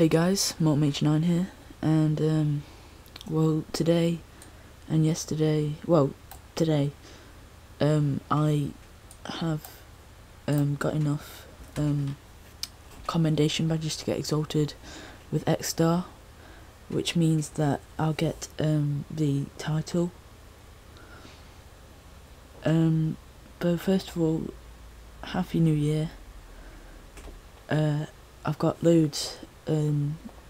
Hey guys, Mage9 here, and well, today and yesterday, today, I have got enough commendation badges to get Exalted with Exodar, which means that I'll get the title. But first of all, Happy New Year. I've got loads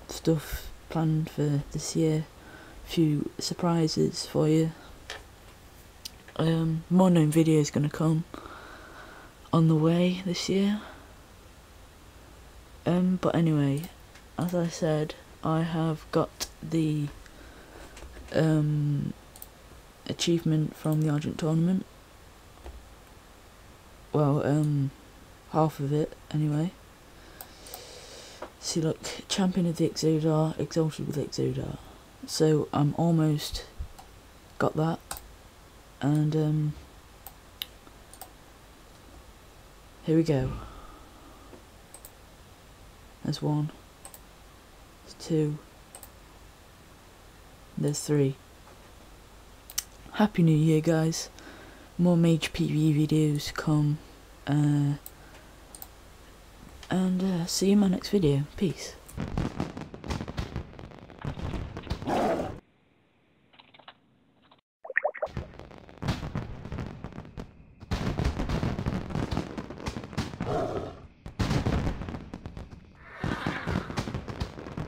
stuff planned for this year, few surprises for you. More known videos gonna come on the way this year. But anyway, as I said, I have got the achievement from the Argent tournament. Well, half of it anyway. See, look, champion of the Exodar, Exalted with Exodar. So I'm almost got that, and here we go. There's one. There's two. There's three. Happy New Year, guys. More Mage PvE videos come, and see you in my next video. Peace.